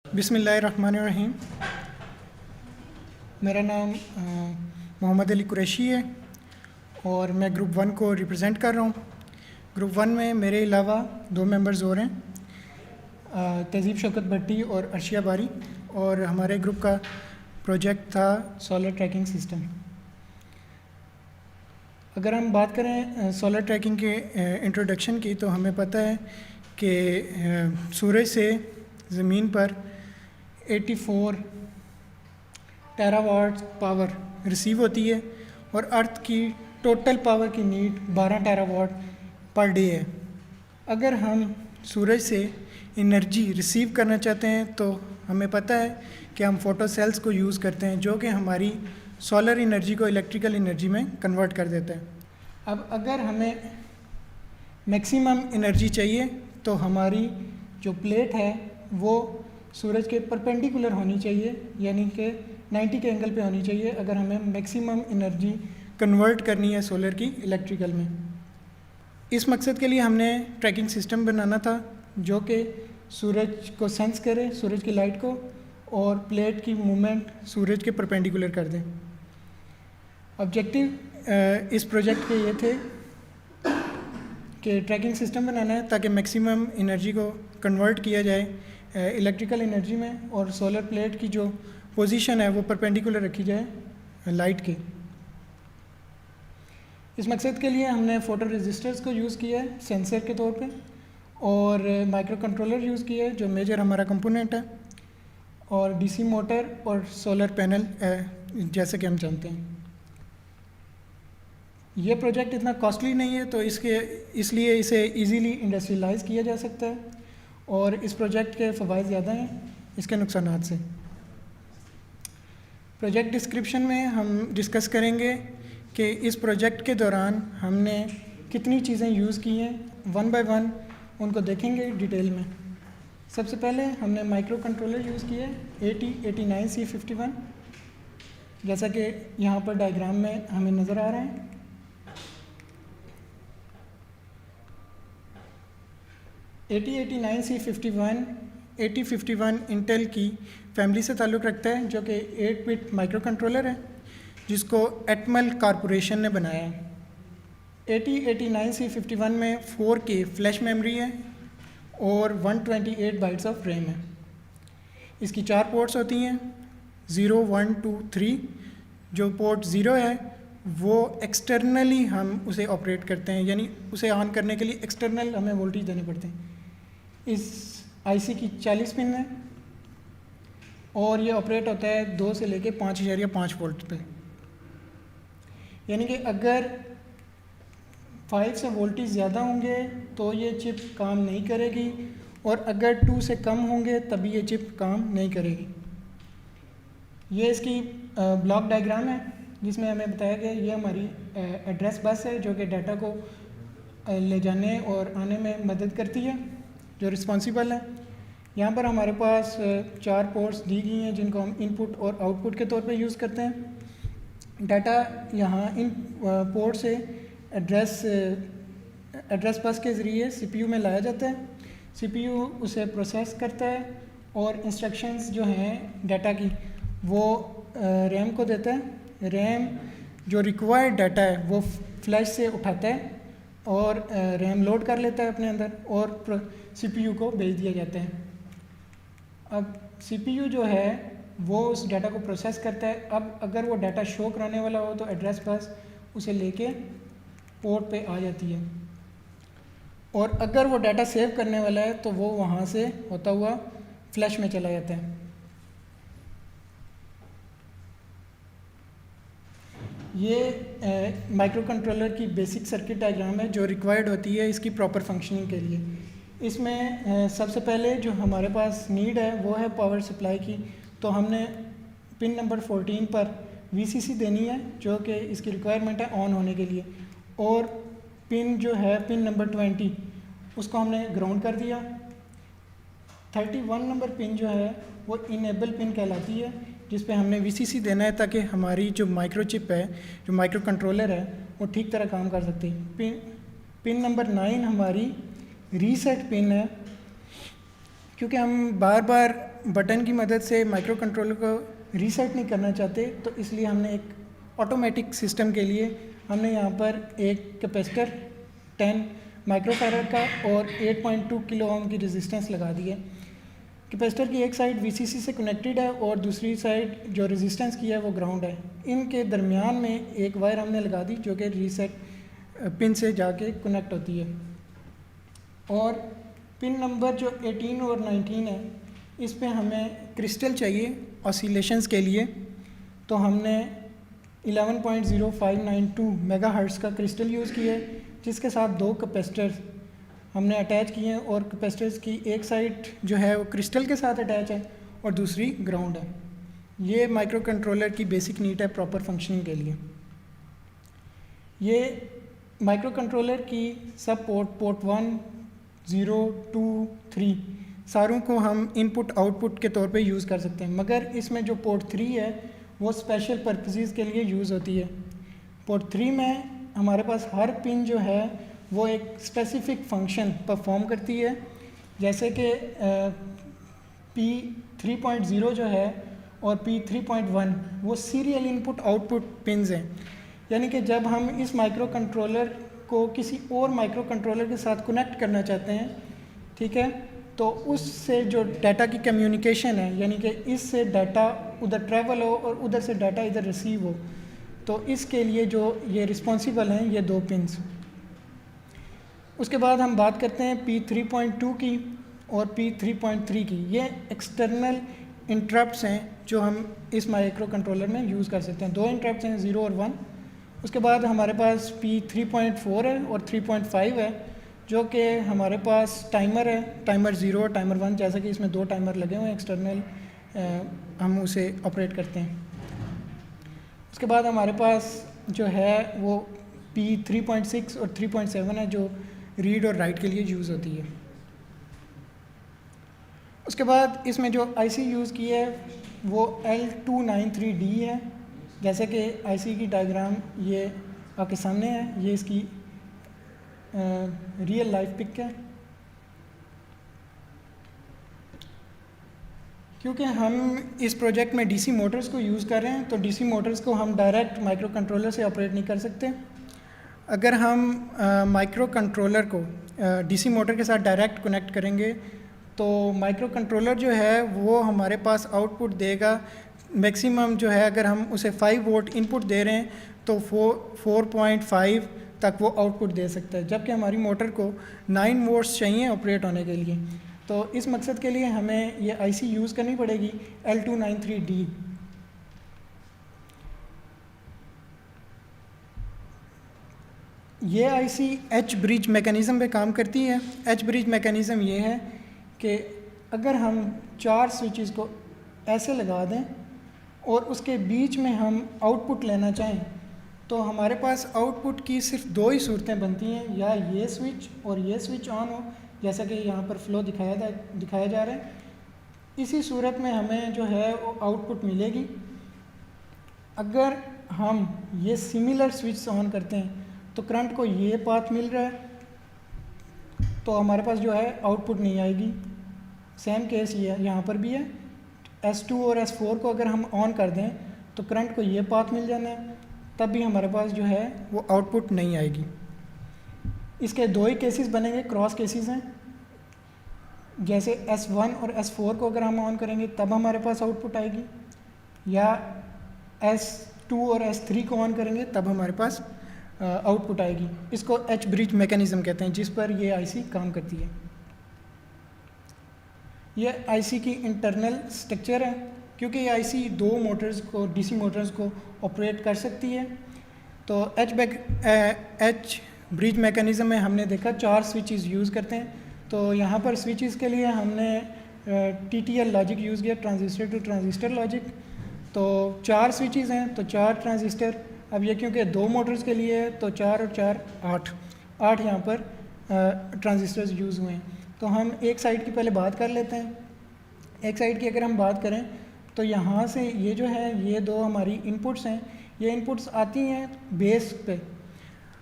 बिस्मिल्लाहिर्रहमानिर्रहीम। मेरा नाम मोहम्मद अली कुरैशी है और मैं ग्रुप 1 को रिप्रेजेंट कर रहा हूँ। ग्रुप 1 में मेरे अलावा 2 मेंबर्स और हैं, तहज़ीब शौकत भट्टी और अर्शिया बारी, और हमारे ग्रुप का प्रोजेक्ट था सोलर ट्रैकिंग सिस्टम। अगर हम बात करें सोलर ट्रैकिंग के इंट्रोडक्शन की, तो हमें पता है कि सूरज से ज़मीन पर 84 टेरावाट पावर रिसीव होती है और अर्थ की टोटल पावर की नीड 12 टेरावाट पर डे है। अगर हम सूरज से एनर्जी रिसीव करना चाहते हैं तो हमें पता है कि हम फोटो सेल्स को यूज़ करते हैं, जो कि हमारी सोलर एनर्जी को इलेक्ट्रिकल एनर्जी में कन्वर्ट कर देता है। अब अगर हमें मैक्सिमम एनर्जी चाहिए तो हमारी जो प्लेट है वो सूरज के परपेंडिकुलर होनी चाहिए, यानी कि 90 के एंगल पे होनी चाहिए अगर हमें मैक्सिमम एनर्जी कन्वर्ट करनी है सोलर की इलेक्ट्रिकल में। इस मकसद के लिए हमने ट्रैकिंग सिस्टम बनाना था जो कि सूरज को सेंस करे, सूरज की लाइट को, और प्लेट की मूवमेंट सूरज के परपेंडिकुलर कर दें। ऑब्जेक्टिव इस प्रोजेक्ट के ये थे कि ट्रैकिंग सिस्टम बनाना है ताकि मैक्सिमम एनर्जी को कन्वर्ट किया जाए इलेक्ट्रिकल एनर्जी में, और सोलर प्लेट की जो पोजीशन है वो परपेंडिकुलर रखी जाए लाइट के। इस मकसद के लिए हमने फ़ोटो रजिस्टर्स को यूज़ किया है सेंसर के तौर पे, और माइक्रो कंट्रोलर यूज़ किया है जो मेजर हमारा कंपोनेंट है, और डीसी मोटर और सोलर पैनल जैसे कि हम जानते हैं। ये प्रोजेक्ट इतना कॉस्टली नहीं है तो इसलिए इसे इजीली इंडस्ट्रियलाइज किया जा सकता है, और इस प्रोजेक्ट के फ़वाइद ज़्यादा हैं इसके नुकसानात से। प्रोजेक्ट डिस्क्रिप्शन में हम डिस्कस करेंगे कि इस प्रोजेक्ट के दौरान हमने कितनी चीज़ें यूज़ की हैं, वन बाय वन उनको देखेंगे डिटेल में। सबसे पहले हमने माइक्रो कंट्रोलर यूज़ किया है 8089C51, जैसा कि यहाँ पर डायग्राम में हमें नज़र आ रहा है। AT51 इंटेल की फैमिली से ताल्लुक़ रखता है, जो कि 8 बिट माइक्रो कंट्रोलर है जिसको एटमल कॉरपोरेशन ने बनाया है। AT89C51 में 4K फ्लैश मेमोरी है और 128 बाइट्स ऑफ रैम है। इसकी 4 पोर्ट्स होती हैं, 0, 1, 2, 3। जो पोर्ट 0 है वो एक्सटर्नली हम उसे ऑपरेट करते हैं, यानी उसे ऑन करने के लिए एक्सटर्नल हमें वोल्टेज देने पड़ते हैं। इस आईसी की 40 पिन है और ये ऑपरेट होता है 2 से लेके 5.5 वोल्ट पे, यानी कि अगर 5 से वोल्टेज ज़्यादा होंगे तो ये चिप काम नहीं करेगी, और अगर 2 से कम होंगे तभी ये चिप काम नहीं करेगी। ये इसकी ब्लॉक डायग्राम है जिसमें हमें बताया गया ये हमारी एड्रेस बस है जो कि डाटा को ले जाने और आने में मदद करती है, जो रिस्पॉन्सिबल है। यहाँ पर हमारे पास 4 पोर्ट्स दी गई हैं जिनको हम इनपुट और आउटपुट के तौर पे यूज़ करते हैं। डाटा यहाँ इन पोर्ट से एड्रेस बस के ज़रिए सीपीयू में लाया जाता है। सीपीयू उसे प्रोसेस करता है और इंस्ट्रक्शंस जो हैं डाटा की वो रैम को देता है। रैम जो रिक्वायर्ड डाटा है वो फ्लैश से उठाता है और रैम लोड कर लेता है अपने अंदर और सीपीयू को भेज दिया जाता है। अब सीपीयू जो है वो उस डाटा को प्रोसेस करता है। अब अगर वो डाटा शो कराने वाला हो तो एड्रेस बस उसे लेके पोर्ट पे आ जाती है, और अगर वो डाटा सेव करने वाला है तो वो वहाँ से होता हुआ फ्लैश में चला जाता है। ये माइक्रो कंट्रोलर की बेसिक सर्किट डायग्राम है जो रिक्वायर्ड होती है इसकी प्रॉपर फंक्शनिंग के लिए। इसमें सबसे पहले जो हमारे पास नीड है वो है पावर सप्लाई की, तो हमने पिन नंबर 14 पर VCC देनी है जो कि इसकी रिक्वायरमेंट है ऑन होने के लिए, और पिन जो है पिन नंबर 20 उसको हमने ग्राउंड कर दिया। 31 नंबर पिन जो है वो इनेबल पिन कहलाती है जिस पे हमने VCC देना है ताकि हमारी जो माइक्रोचिप है, जो माइक्रो कंट्रोलर है, वो ठीक तरह काम कर सकती है। पिन नंबर 9 हमारी रीसेट पिन है क्योंकि हम बार बार बटन की मदद से माइक्रो कंट्रोलर को रीसेट नहीं करना चाहते, तो इसलिए हमने एक ऑटोमेटिक सिस्टम के लिए हमने यहाँ पर एक कैपेसिटर 10 माइक्रोफैरड का और 8.2 किलो ओम की रेजिस्टेंस लगा दी है। कैपेसिटर की एक साइड वीसीसी से कनेक्टेड है और दूसरी साइड जो रेजिस्टेंस की है वो ग्राउंड है। इनके दरमियान में एक वायर हमने लगा दी जो कि रीसेट पिन से जाके कनेक्ट होती है। और पिन नंबर जो 18 और 19 है, इस पे हमें क्रिस्टल चाहिए ऑसिलेशंस के लिए, तो हमने 11.0592 मेगाहर्ट्ज़ का क्रिस्टल यूज़ किया है, जिसके साथ दो कैपेसिटर हमने अटैच किए हैं और कैपेसिटर्स की एक साइड जो है वो क्रिस्टल के साथ अटैच है और दूसरी ग्राउंड है। ये माइक्रो कंट्रोलर की बेसिक नीड है प्रॉपर फंक्शनिंग के लिए। ये माइक्रो कंट्रोलर की सब पोर्ट 1, 0, 2, 3 सारों को हम इनपुट आउटपुट के तौर पे यूज़ कर सकते हैं, मगर इसमें जो पोर्ट 3 है वो स्पेशल पर्पसेस के लिए यूज़ होती है। पोर्ट 3 में हमारे पास हर पिन जो है वो एक स्पेसिफिक फंक्शन परफॉर्म करती है, जैसे कि P3.0 जो है और P3.1 वो सीरियल इनपुट आउटपुट पिन्स हैं। यानी कि जब हम इस माइक्रो कंट्रोलर को किसी और माइक्रो कंट्रोलर के साथ कनेक्ट करना चाहते हैं, ठीक है, तो उससे जो डाटा की कम्युनिकेशन है, यानी कि इससे डाटा उधर ट्रैवल हो और उधर से डाटा इधर रिसीव हो, तो इसके लिए जो ये रिस्पॉन्सिबल हैं ये दो पिन्स। उसके बाद हम बात करते हैं P3.2 की और P3.3 की। ये एक्सटर्नल इंटरप्ट्स हैं जो हम इस माइक्रो कंट्रोलर में यूज़ कर सकते हैं। दो इंटरप्ट्स हैं 0 और 1। उसके बाद हमारे पास P3.4 है और 3.5 है, जो कि हमारे पास टाइमर है, टाइमर 0 और टाइमर 1, जैसा कि इसमें दो टाइमर लगे हुए हैं एक्सटर्नल, हम उसे ऑपरेट करते हैं। उसके बाद हमारे पास जो है वो P3.6 और 3.7 है, जो रीड और राइट के लिए यूज़ होती है। उसके बाद इसमें जो आईसी यूज़ की है वो L293D है, जैसे कि आईसी की डायग्राम ये आपके सामने है। ये इसकी रियल लाइफ पिक है। क्योंकि हम इस प्रोजेक्ट में डीसी मोटर्स को यूज़ कर रहे हैं, तो डीसी मोटर्स को हम डायरेक्ट माइक्रो कंट्रोलर से ऑपरेट नहीं कर सकते। अगर हम माइक्रो कंट्रोलर को डीसी मोटर के साथ डायरेक्ट कनेक्ट करेंगे तो माइक्रो कंट्रोलर जो है वो हमारे पास आउटपुट देगा मैक्सिमम जो है, अगर हम उसे 5 वोल्ट इनपुट दे रहे हैं तो 4.5 तक वो आउटपुट दे सकता है, जबकि हमारी मोटर को 9 वोल्ट्स चाहिए ऑपरेट होने के लिए। तो इस मकसद के लिए हमें ये आईसी यूज़ करनी पड़ेगी L293D। ये आईसी एच ब्रिज मैकेनिज़्म पे काम करती है। एच ब्रिज मैकेनिज़्म ये है कि अगर हम 4 स्विचेस को ऐसे लगा दें और उसके बीच में हम आउटपुट लेना चाहें, तो हमारे पास आउटपुट की सिर्फ 2 ही सूरतें बनती हैं, या ये स्विच और ये स्विच ऑन हो, जैसा कि यहाँ पर फ्लो दिखाया जा रहा है। इसी सूरत में हमें जो है वो आउटपुट मिलेगी। अगर हम ये सिमिलर स्विच ऑन करते हैं तो करंट को ये पाथ मिल रहा है, तो हमारे पास जो है आउटपुट नहीं आएगी। सेम केस ये यहाँ पर भी है। S2 और S4 को अगर हम ऑन कर दें तो करंट को ये पाथ मिल जाना है, तब भी हमारे पास जो है वो आउटपुट नहीं आएगी। इसके 2 ही केसेस बनेंगे, क्रॉस केसेस हैं। जैसे S1 और S4 को अगर हम ऑन करेंगे तब हमारे पास आउटपुट आएगी, या S2 और S3 को ऑन करेंगे तब हमारे पास आउटपुट आएगी। इसको एच ब्रिज मैकेनिज़्म कहते हैं, जिस पर ये आईसी काम करती है। ये आईसी की इंटरनल स्ट्रक्चर है, क्योंकि ये आईसी 2 मोटर्स को, डीसी मोटर्स को ऑपरेट कर सकती है। तो एच ब्रिज मैकेनिज़्म में हमने देखा 4 स्विचेस यूज़ करते हैं। तो यहाँ पर स्विचेस के लिए हमने TTL लॉजिक यूज़ किया, ट्रांजिस्टर टू ट्रांजिस्टर लॉजिक। तो 4 स्विचेस हैं तो 4 ट्रांजिस्टर। अब ये क्योंकि 2 मोटर्स के लिए है तो 4 और 4 8 यहाँ पर ट्रांजिस्टर्स यूज़ हुए हैं। तो हम एक साइड की पहले बात कर लेते हैं। एक साइड की अगर हम बात करें तो यहाँ से ये जो है ये 2 हमारी इनपुट्स हैं। ये इनपुट्स आती हैं बेस पे।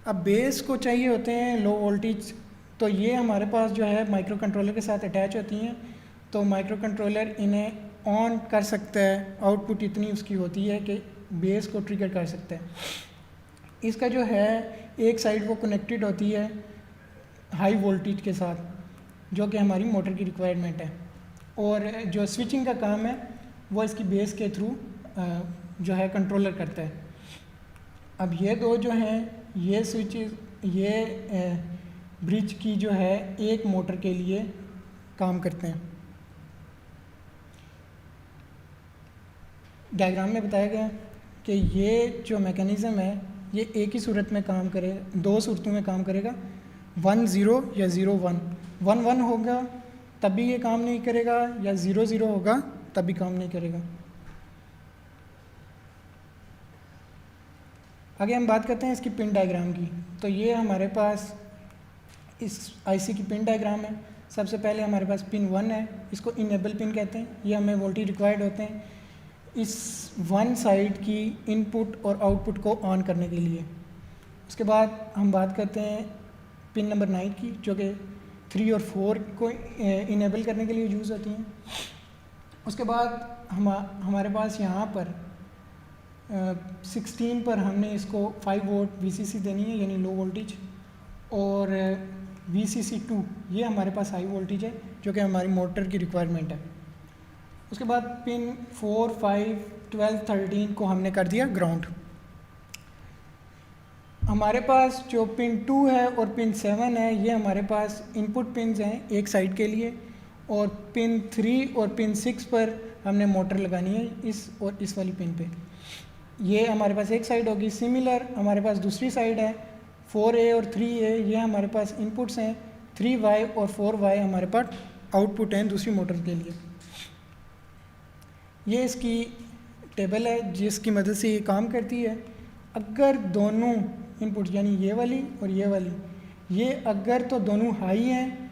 अब बेस को चाहिए होते हैं लो वोल्टेज, तो ये हमारे पास जो है माइक्रो कंट्रोलर के साथ अटैच होती हैं। तो माइक्रो कंट्रोलर इन्हें ऑन कर सकता है, आउटपुट इतनी उसकी होती है कि बेस को ट्रिगर कर सकता है। इसका जो है एक साइड वो कनेक्टेड होती है हाई वोल्टेज के साथ जो कि हमारी मोटर की रिक्वायरमेंट है, और जो स्विचिंग का काम है वो इसकी बेस के थ्रू जो है कंट्रोलर करता है। अब ये दो जो हैं ये स्विचेस ये ब्रिज की जो है एक मोटर के लिए काम करते हैं। डायग्राम में बताया गया कि ये जो मैकेनिज़्म है ये एक ही सूरत में काम करे, दो सूरतों में काम करेगा, 1-0 या 0-1। 1-1 होगा तब भी ये काम नहीं करेगा, या 0-0 होगा तब भी काम नहीं करेगा। आगे हम बात करते हैं इसकी पिन डायग्राम की। तो ये हमारे पास इस आईसी की पिन डायग्राम है। सबसे पहले हमारे पास पिन 1 है, इसको इनेबल पिन कहते हैं। ये हमें वोल्टेज रिक्वायर्ड होते हैं इस वन साइड की इनपुट और आउटपुट को ऑन करने के लिए। उसके बाद हम बात करते हैं पिन नंबर 9 की, जो कि 3 और 4 को इनेबल करने के लिए यूज़ होती हैं। उसके बाद हमारे पास यहाँ पर 16 पर हमने इसको 5 वोल्ट VCC देनी है, यानी लो वोल्टेज, और VCC 2 ये हमारे पास हाई वोल्टेज है जो कि हमारी मोटर की रिक्वायरमेंट है। उसके बाद पिन 4, 5, 12, 13 को हमने कर दिया ग्राउंड। हमारे पास जो पिन 2 है और पिन 7 है ये हमारे पास इनपुट पिन्स हैं एक साइड के लिए, और पिन 3 और पिन 6 पर हमने मोटर लगानी है इस और इस वाली पिन पे। ये हमारे पास एक साइड होगी। सिमिलर हमारे पास दूसरी साइड है 4A और 3A, ये हमारे पास इनपुट्स हैं। 3Y और 4Y हमारे पास आउटपुट हैं दूसरी मोटर के लिए। ये इसकी टेबल है जिसकी मदद से ये काम करती है। अगर दोनों इनपुट यानी ये वाली और ये वाली, ये अगर तो दोनों हाई हैं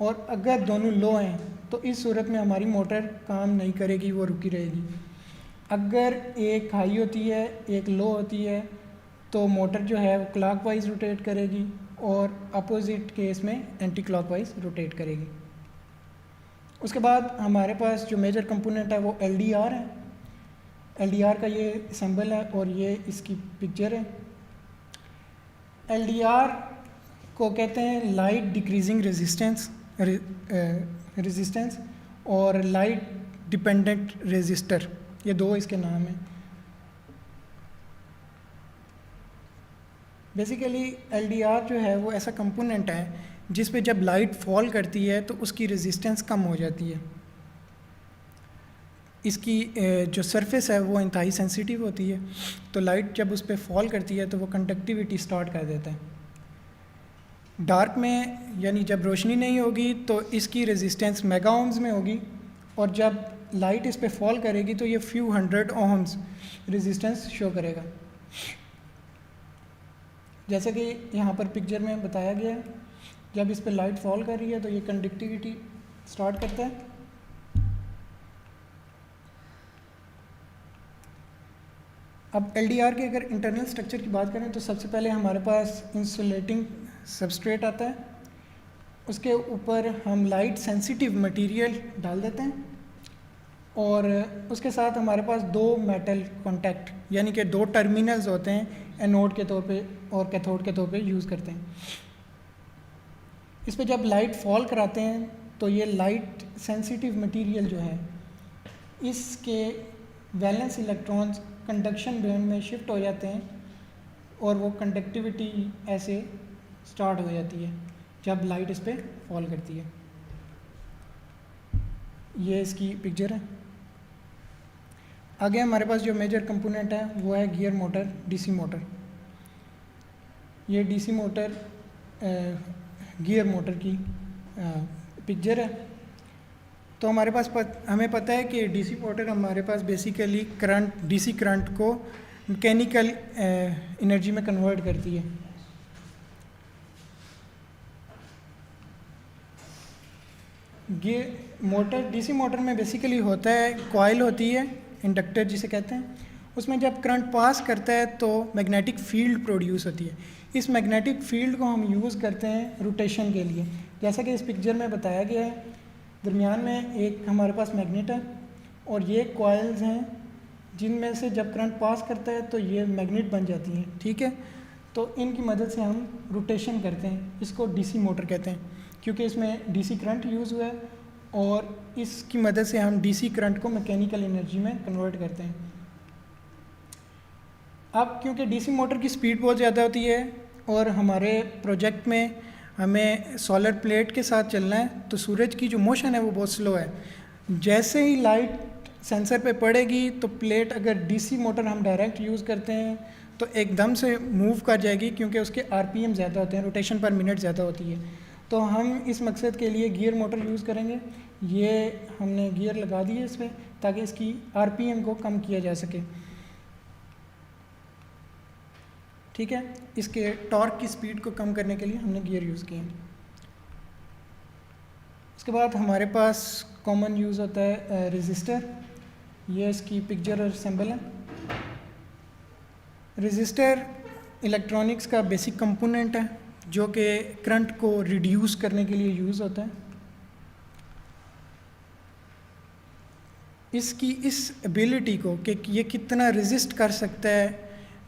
और अगर दोनों लो हैं तो इस सूरत में हमारी मोटर काम नहीं करेगी, वो रुकी रहेगी। अगर एक हाई होती है एक लो होती है तो मोटर जो है वो क्लॉकवाइज रोटेट करेगी और अपोजिट केस में एंटी क्लॉकवाइज रोटेट करेगी। उसके बाद हमारे पास जो मेजर कंपोनेंट है वो LDR है। LDR का ये सिंबल है और ये इसकी पिक्चर है। LDR को कहते हैं लाइट डिक्रीजिंग रेजिस्टेंस और लाइट डिपेंडेंट रेजिस्टर, ये दो इसके नाम हैं। बेसिकली LDR जो है वो ऐसा कंपोनेंट है जिस पे जब लाइट फॉल करती है तो उसकी रेजिस्टेंस कम हो जाती है। इसकी जो सरफेस है वो इंतहाई सेंसिटिव होती है, तो लाइट जब उस पर फॉल करती है तो वो कंडक्टिविटी स्टार्ट कर देता है। डार्क में यानी जब रोशनी नहीं होगी तो इसकी रेजिस्टेंस मेगा ओम्स में होगी, और जब लाइट इस पे फॉल करेगी तो ये फ्यू 100 ओम्स रेजिस्टेंस शो करेगा। जैसे कि यहाँ पर पिक्चर में बताया गया है, जब इस पे लाइट फॉल कर रही है तो ये कंडक्टिविटी स्टार्ट करता है। अब LDR के अगर इंटरनल स्ट्रक्चर की बात करें तो सबसे पहले हमारे पास इंसुलेटिंग सबस्ट्रेट आता है, उसके ऊपर हम लाइट सेंसिटिव मटेरियल डाल देते हैं, और उसके साथ हमारे पास दो मेटल कॉन्टैक्ट यानी कि दो टर्मिनल्स होते हैं, एनोड के तौर पे और कैथोड के तौर पे यूज़ करते हैं। इस पे जब लाइट फॉल कराते हैं तो ये लाइट सेंसिटिव मटेरियल जो है इसके वैलेंस इलेक्ट्रॉन्स कंडक्शन बैंड में शिफ्ट हो जाते हैं और वो कंडक्टिविटी ऐसे स्टार्ट हो जाती है जब लाइट इस पर फॉल करती है। ये इसकी पिक्चर है। आगे हमारे पास जो मेजर कंपोनेंट है वो है गियर मोटर, DC मोटर। ये DC मोटर गियर मोटर की पिक्चर है। तो हमारे पास हमें पता है कि DC मोटर हमारे पास बेसिकली करंट DC करंट को मैकेनिकल एनर्जी में कन्वर्ट करती है। मोटर DC मोटर में बेसिकली होता है कॉइल होती है, इंडक्टर जिसे कहते हैं, उसमें जब करंट पास करता है तो मैग्नेटिक फील्ड प्रोड्यूस होती है। इस मैग्नेटिक फील्ड को हम यूज़ करते हैं रोटेशन के लिए। जैसा कि इस पिक्चर में बताया गया है, दरमियान में एक हमारे पास मैग्नेट है और ये कॉइल्स हैं जिनमें से जब करंट पास करता है तो ये मैग्नेट बन जाती हैं, ठीक है। तो इनकी मदद से हम रोटेशन करते हैं, इसको डीसी मोटर कहते हैं क्योंकि इसमें डीसी करंट यूज़ हुआ है और इसकी मदद से हम डीसी करंट को मैकेनिकल एनर्जी में कन्वर्ट करते हैं। अब क्योंकि डीसी मोटर की स्पीड बहुत ज़्यादा होती है और हमारे प्रोजेक्ट में हमें सोलर प्लेट के साथ चलना है, तो सूरज की जो मोशन है वो बहुत स्लो है। जैसे ही लाइट सेंसर पे पड़ेगी तो प्लेट अगर डीसी मोटर हम डायरेक्ट यूज़ करते हैं तो एकदम से मूव कर जाएगी क्योंकि उसके आरपीएम ज़्यादा होते हैं, रोटेशन पर मिनट ज़्यादा होती है। तो हम इस मकसद के लिए गियर मोटर यूज़ करेंगे। ये हमने गियर लगा दिए इस पर ताकि इसकी आरपीएम को कम किया जा सके, ठीक है। इसके टॉर्क की स्पीड को कम करने के लिए हमने गियर यूज़ किए। उसके बाद हमारे पास कॉमन यूज़ होता है रेजिस्टर। ये इसकी पिक्चर और सिंबल है। रेजिस्टर इलेक्ट्रॉनिक्स का बेसिक कंपोनेंट है जो कि करंट को रिड्यूस करने के लिए यूज़ होता है। इसकी इस एबिलिटी को कि ये कितना रेजिस्ट कर सकता है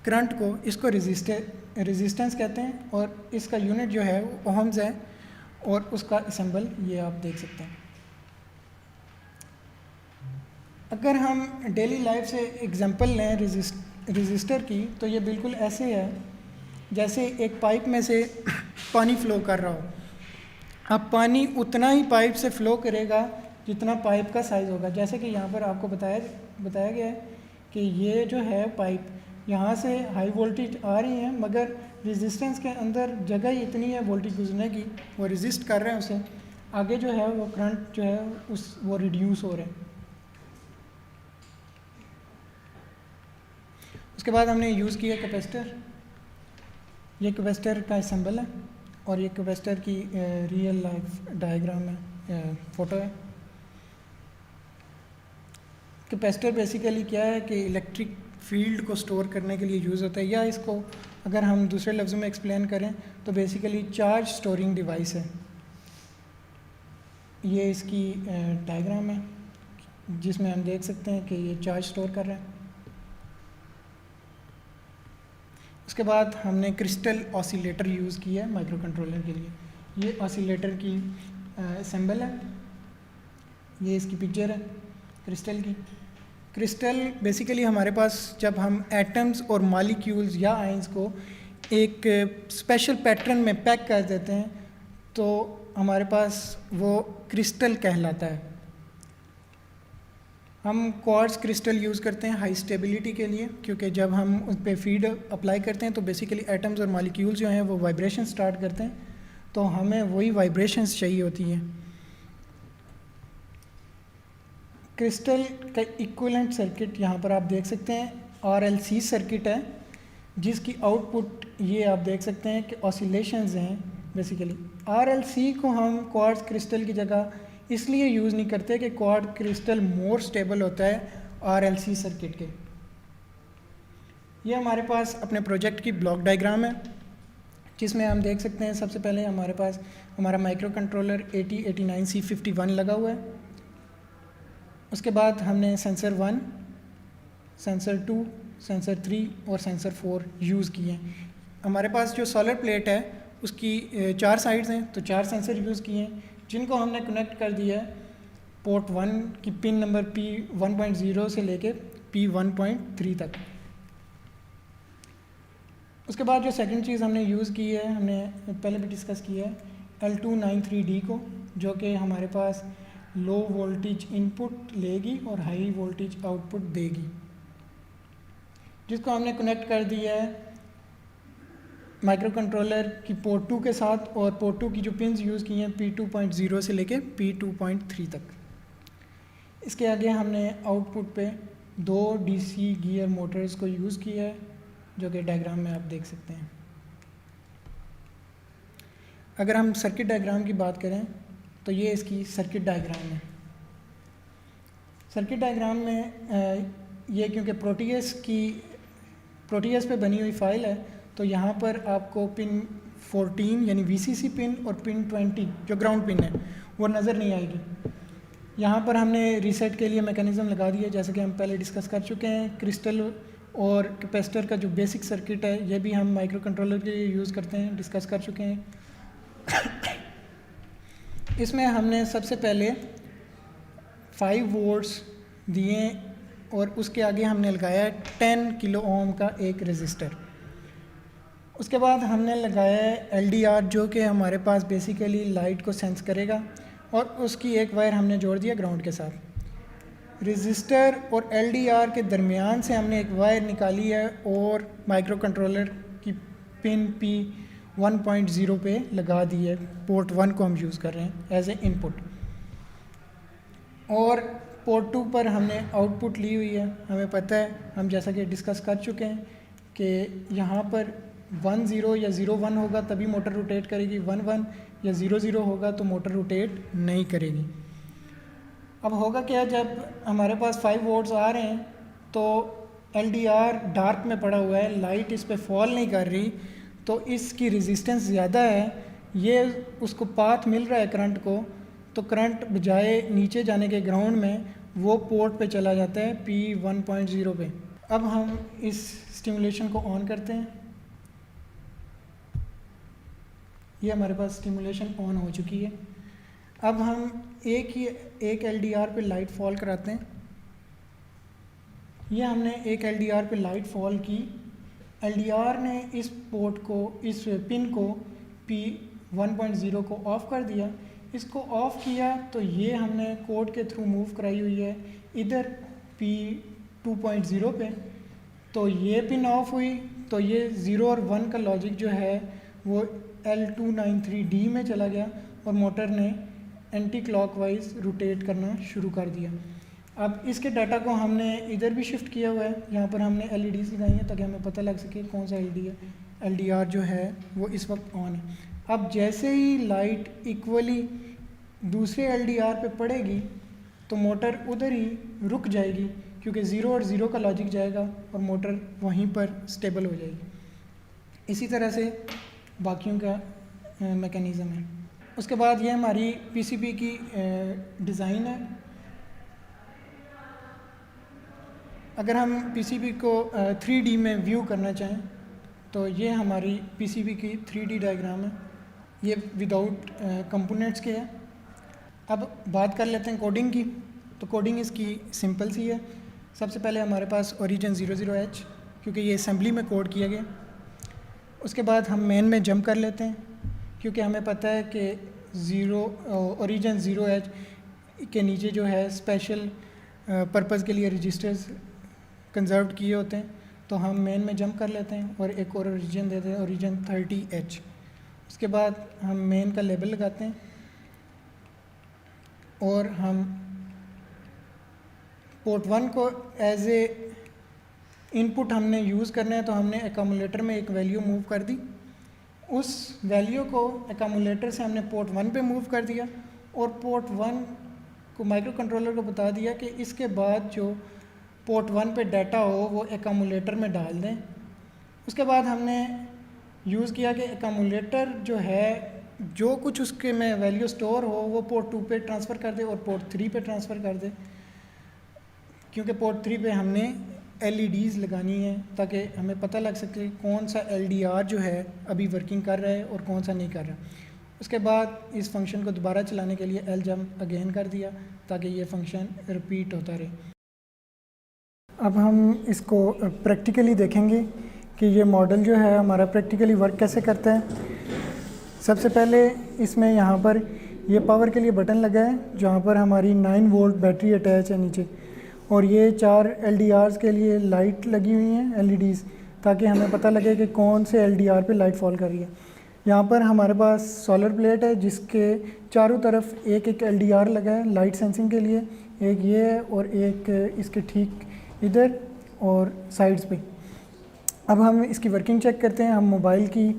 करंट को, इसको रेजिस्टेंस कहते हैं और इसका यूनिट जो है वो ओहम्स है और उसका सिंबल ये आप देख सकते हैं। अगर हम डेली लाइफ से एग्जांपल लें रेजिस्टर की तो ये बिल्कुल ऐसे है जैसे एक पाइप में से पानी फ़्लो कर रहा हो। अब पानी उतना ही पाइप से फ़्लो करेगा जितना पाइप का साइज़ होगा। जैसे कि यहाँ पर आपको बताया गया है कि ये जो है पाइप यहाँ से हाई वोल्टेज आ रही है मगर रेजिस्टेंस के अंदर जगह ही इतनी है वोल्टेज गुजरने की, वो रेजिस्ट कर रहे हैं उसे, आगे जो है वो करंट जो है वो रिड्यूस हो रहे हैं। उसके बाद हमने यूज़ किया कैपेसिटर। ये कैपेसिटर का सिंबल है और ये कैपेसिटर की रियल लाइफ डायग्राम है, फ़ोटो है। कैपेसिटर बेसिकली क्या है कि इलेक्ट्रिक फील्ड को स्टोर करने के लिए यूज़ होता है, या इसको अगर हम दूसरे लफ्ज़ों में एक्सप्लेन करें तो बेसिकली चार्ज स्टोरिंग डिवाइस है। ये इसकी डायग्राम है जिसमें हम देख सकते हैं कि ये चार्ज स्टोर कर रहा है। उसके बाद हमने क्रिस्टल ऑसिलेटर यूज़ किया है माइक्रो कंट्रोलर के लिए। ये ऑसिलेटर की सिंबल है, ये इसकी पिक्चर है क्रिस्टल की। क्रिस्टल बेसिकली हमारे पास जब हम एटम्स और मॉलिक्यूल्स या आयंस को एक स्पेशल पैटर्न में पैक कर देते हैं तो हमारे पास वो क्रिस्टल कहलाता है। हम क्वार्ट्ज क्रिस्टल यूज़ करते हैं हाई स्टेबिलिटी के लिए क्योंकि जब हम उस पर फीड अप्लाई करते हैं तो बेसिकली एटम्स और मॉलिक्यूल्स जो हैं वो वाइब्रेशन स्टार्ट करते हैं, तो हमें वही वाइब्रेशंस चाहिए होती हैं। क्रिस्टल का इक्विवेलेंट सर्किट यहाँ पर आप देख सकते हैं RLC सर्किट है जिसकी आउटपुट ये आप देख सकते हैं कि ऑसिलेशंस हैं। बेसिकली RLC को हम क्वार्ट्ज क्रिस्टल की जगह इसलिए यूज़ नहीं करते कि क्वार्ट्ज क्रिस्टल मोर स्टेबल होता है RLC सर्किट के। ये हमारे पास अपने प्रोजेक्ट की ब्लॉक डायग्राम है जिसमें हम देख सकते हैं सबसे पहले हमारे पास हमारा माइक्रो कंट्रोलर 8089C51 लगा हुआ है। उसके बाद हमने सेंसर 1, सेंसर 2, सेंसर 3 और सेंसर 4 यूज़ किए हैं। हमारे पास जो सोलर प्लेट है उसकी 4 साइड्स हैं तो 4 सेंसर यूज़ किए हैं जिनको हमने कनेक्ट कर दिया है पोर्ट 1 की पिन नंबर P1.0 से लेके P1.3 तक। उसके बाद जो सेकंड चीज़ हमने यूज़ की है, हमने पहले भी डिस्कस किया है L293D को, जो कि हमारे पास लो वोल्टेज इनपुट लेगी और हाई वोल्टेज आउटपुट देगी, जिसको हमने कनेक्ट कर दिया है माइक्रो कंट्रोलर की पोर्ट 2 के साथ और पोर्ट 2 की जो पिन्स यूज़ की हैं P2.0 से लेके P2.3 तक। इसके आगे हमने आउटपुट पे 2 DC गियर मोटर्स को यूज़ किया है जो कि डायग्राम में आप देख सकते हैं। अगर हम सर्किट डायग्राम की बात करें तो ये इसकी सर्किट डायग्राम है। सर्किट डायग्राम में ये क्योंकि प्रोटीएस पे बनी हुई फाइल है तो यहाँ पर आपको पिन 14 यानी VCC पिन और पिन 20 जो ग्राउंड पिन है वो नज़र नहीं आएगी। यहाँ पर हमने रीसेट के लिए मैकेनिज़्म लगा दिया, जैसे कि हम पहले डिस्कस कर चुके हैं। क्रिस्टल और कैपेसिटर का जो बेसिक सर्किट है ये भी हम माइक्रो कंट्रोलर के लिए यूज़ करते हैं, डिस्कस कर चुके हैं। इसमें हमने सबसे पहले 5 वोल्ट्स दिए और उसके आगे हमने लगाया 10 किलो ओम का एक रेजिस्टर। उसके बाद हमने लगाया LDR जो कि हमारे पास बेसिकली लाइट को सेंस करेगा, और उसकी एक वायर हमने जोड़ दिया ग्राउंड के साथ। रेजिस्टर और LDR के दरमियान से हमने एक वायर निकाली है और माइक्रो कंट्रोलर की पिन P1.0 पे लगा दी है। पोर्ट 1 को हम यूज़ कर रहे हैं एज ए इनपुट, और पोर्ट 2 पर हमने आउटपुट ली हुई है। हमें पता है, हम जैसा कि डिस्कस कर चुके हैं कि यहाँ पर 1-0 या 0-1 होगा तभी मोटर रोटेट करेगी, 1-1 या 0-0 होगा तो मोटर रोटेट नहीं करेगी। अब होगा क्या, जब हमारे पास 5 वोल्ट्स आ रहे हैं तो LDR डार्क में पड़ा हुआ है, लाइट इस पे फॉल नहीं कर रही, तो इसकी रेजिस्टेंस ज़्यादा है, ये उसको पाथ मिल रहा है करंट को, तो करंट बजाय नीचे जाने के ग्राउंड में वो पोर्ट पे चला जाता है P1.0 पे। अब हम इस स्टिमुलेशन को ऑन करते हैं। ये हमारे पास स्टिमुलेशन ऑन हो चुकी है। अब हम एक LDR पे लाइट फॉल कराते हैं। ये हमने एक LDR पे लाइट फॉल की। LDR ने इस पोर्ट को, इस पिन को P1.0 को ऑफ़ कर दिया। इसको ऑफ़ किया तो ये हमने कोड के थ्रू मूव कराई हुई है इधर P2.0 पे, तो ये पिन ऑफ हुई, तो ये 0 और 1 का लॉजिक जो है वो L293D में चला गया और मोटर ने एंटी क्लॉकवाइज रोटेट करना शुरू कर दिया। अब इसके डाटा को हमने इधर भी शिफ्ट किया हुआ है, यहाँ पर हमने LEDs लगाई हैं ताकि हमें पता लग सके कौन सा LED है। LDR जो है वो इस वक्त ऑन है। अब जैसे ही लाइट इक्वली दूसरे LDR पे पड़ेगी तो मोटर उधर ही रुक जाएगी, क्योंकि 0 और 0 का लॉजिक जाएगा और मोटर वहीं पर स्टेबल हो जाएगी। इसी तरह से बाकियों का मैकेनिज़्म है। उसके बाद ये हमारी PCB की डिज़ाइन है। अगर हम PCB को 3D में व्यू करना चाहें तो ये हमारी PCB की 3D डायग्राम है। ये विदाउट कंपोनेंट्स के है। अब बात कर लेते हैं कोडिंग की। तो कोडिंग इसकी सिंपल सी है। सबसे पहले हमारे पास ओरिजिन 00H, क्योंकि ये असेंबली में कोड किया गया। उसके बाद हम मेन में जंप कर लेते हैं, क्योंकि हमें पता है कि ओरिजिन 0H के नीचे जो है स्पेशल पर्पज़ के लिए रजिस्टर्स कंजर्व किए होते हैं। तो हम मेन में जंप कर लेते हैं और एक और ओरिजिन देते हैं, ओरिजिन 30H। उसके बाद हम मेन का लेबल लगाते हैं और हम पोर्ट 1 को एज ए इनपुट हमने यूज़ करना है, तो हमने एकम्युलेटर में एक वैल्यू मूव कर दी। उस वैल्यू को एकम्युलेटर से हमने पोर्ट 1 पे मूव कर दिया और पोर्ट 1 को माइक्रो कंट्रोलर को बता दिया कि इसके बाद जो पोर्ट 1 पे डाटा हो वो एकम्युलेटर में डाल दें। उसके बाद हमने यूज़ किया कि एकम्युलेटर जो है जो कुछ उसके में वैल्यू स्टोर हो वो पोर्ट 2 पे ट्रांसफ़र कर दे और पोर्ट 3 पे ट्रांसफ़र कर दे, क्योंकि पोर्ट 3 पे हमने LEDs लगानी है ताकि हमें पता लग सके कौन सा LDR जो है अभी वर्किंग कर रहा है और कौन सा नहीं कर रहा। उसके बाद इस फंक्शन को दोबारा चलाने के लिए LJump अगेन कर दिया ताकि ये फंक्शन रिपीट होता रहे। अब हम इसको प्रैक्टिकली देखेंगे कि ये मॉडल जो है हमारा प्रैक्टिकली वर्क कैसे करता है। सबसे पहले इसमें यहाँ पर ये पावर के लिए बटन लगा है जहाँ पर हमारी 9 वोल्ट बैटरी अटैच है नीचे, और ये 4 LDRs के लिए लाइट लगी हुई हैं LEDs, ताकि हमें पता लगे कि कौन से LDR पे लाइट फॉल कर रही है। यहाँ पर हमारे पास सोलर प्लेट है जिसके चारों तरफ एक एक LDR लगा है लाइट सेंसिंग के लिए। एक ये है और एक इसके ठीक इधर और साइड्स पे। अब हम इसकी वर्किंग चेक करते हैं। हम मोबाइल की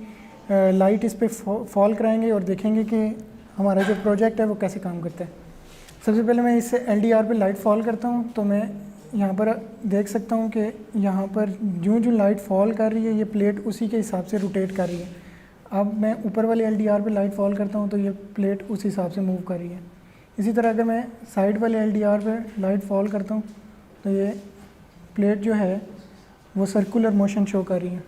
लाइट इस पे फॉल कराएंगे और देखेंगे कि हमारा जो प्रोजेक्ट है वो कैसे काम करता है। सबसे पहले मैं इस LDR पे लाइट फॉल करता हूँ, तो मैं यहाँ पर देख सकता हूँ कि यहाँ पर जो लाइट फॉल कर रही है ये प्लेट उसी के हिसाब से रोटेट कर रही है। अब मैं ऊपर वाले LDR पे लाइट फॉल करता हूँ तो ये प्लेट उस हिसाब से मूव कर रही है। इसी तरह अगर मैं साइड वाले LDR पे लाइट फॉल करता हूँ तो ये प्लेट जो है वो सर्कुलर मोशन शो कर रही है।